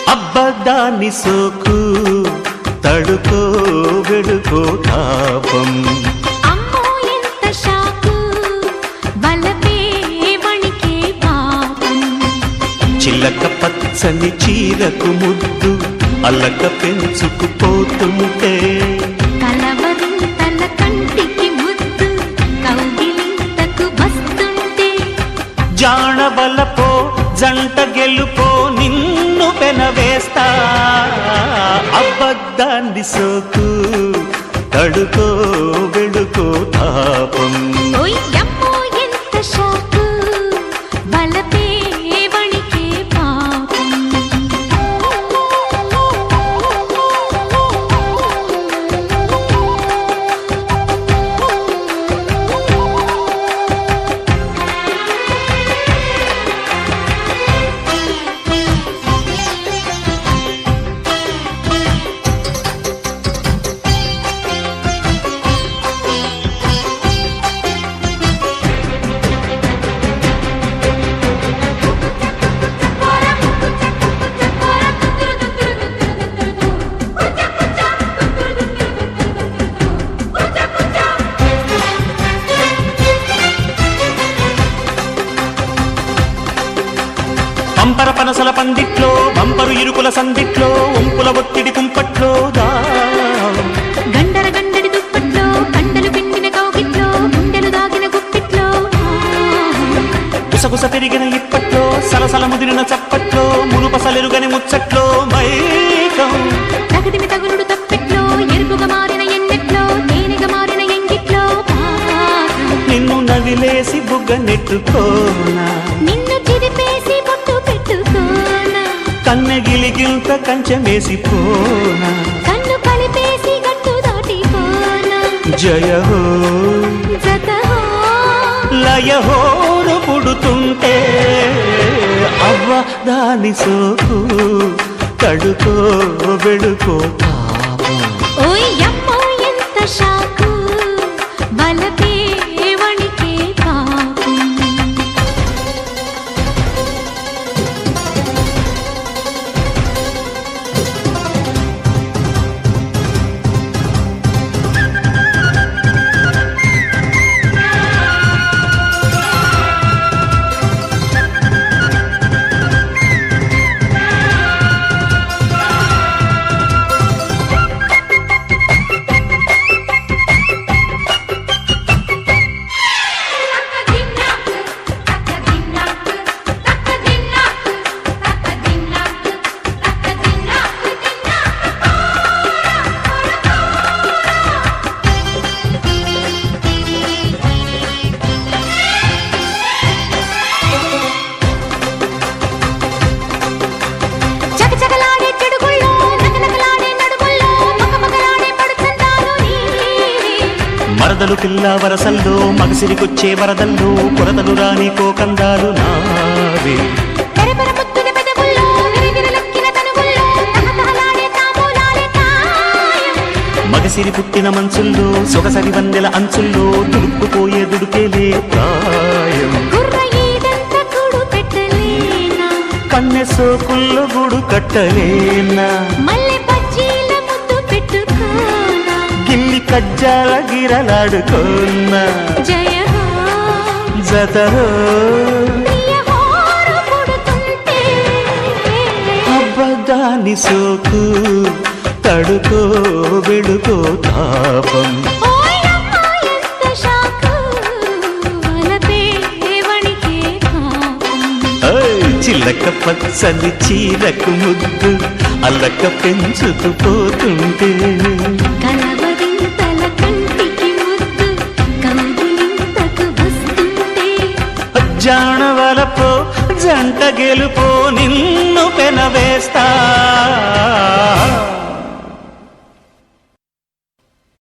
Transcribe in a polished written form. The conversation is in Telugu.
అబ్బదాని సోకు తడుకో వెడుకో తాపం అమ్మో ఎంత షాకు బలపే వణికే పాపం చిల్లక పచ్చని చీరకు ముద్దు అల్లక పెంచుకుపోతుంటే కలవరింతల కంటికి ముద్దు కౌగిలింతకు వస్తుంటే జాణబలపో జంట గెలుపో నిన్ను పెనవేస్తా అబ్బద్దాన్ని సోకు తడుకో వెడుకో తాపం ఓయ్ అమ్మో ఎంత షాకు బలపే వణికే పాపం పంపర పనసల పందిట్లో బంపరు ఇరుకుల సందిట్లో ఒంపుల ఒత్తిడి కుంపట్లో గండర గండడి దుప్పట్లో కండలు పిండిన కౌగిట్లో గుండెలు దాగిన గుప్పిట్లో గుసగుస పెరిగిన ఇప్పట్లో సలసల ముదిరిన చప్పట్లో మునుపసలెరుగని ముచ్చట్లో మైకం తగదిమి తగులుడు తప్పెట్లో ఎరుపుగా మారిన ఎన్నెట్లో తేనెగా మారిన ఎంగిట్లో నిన్ను నవిలేసి బుగ్గ నెట్టుకోనా నిన్ను చిరిపేసి బొట్టు పెట్టుకోనా కన్నె గిలిగిల్త కంచెమేసిపోనా కన్ను కలిపేసి గట్టు దాటిపోనా జయ హో జత హో లయ హోరు పుడుతుంటే అవ్వ దాని సోకు తడుకో వెడుకో పాపం ఓయ్ అమ్మో ఎంత షాకు బలపే వణికే పాపం చకచకలాడే చెడుగుల్లో నగనగలాడే నడుముల్లో మగమగలాడే పడుచందాలు నీవే మరదలు పిల్ల వరసల్లో మగసిరికొచ్చే వరదల్లో కొరతలు రాని కోకందాలు నావే పెరపెర ముద్దుల పెదవుల్లో విరివిరలెక్కిన తనువుల్లో తహతహలాడే తాంబూలాలే తాయం మగసిరి పుట్టిన మంచుల్లో సొగసరి వందెల అంచుల్లో దుడుక్కుపోయే దుడుకేలే ప్రాయం గుర్ర ఈదంత కూడు పెట్టలేనా కన్నె సోకుల్లో గుడు కట్టలేనా మల్లె బజ్జీల ముద్దు పెట్టుకోనా గిల్లి కజ్జాల గిరలాడుకోన్నా జయ హో జత హో ప్రియ హోరు పుడుతుంటే అబ్బదాని సోకు తడుకో వెడుకో తాపం ఓయ్ అమ్మా ఎంత షాకు బలపే వణికే పాపం ఓయ్ చిల్లక పచ్చని చీరకు ముద్దు అల్లక పెంచుకుపోతుంటే కలవరింతల కంటికి ముద్దు కౌగిలింతకు వస్తుంటే జాణవలపో జంట గెలుపో నిన్ను పెనవేస్తా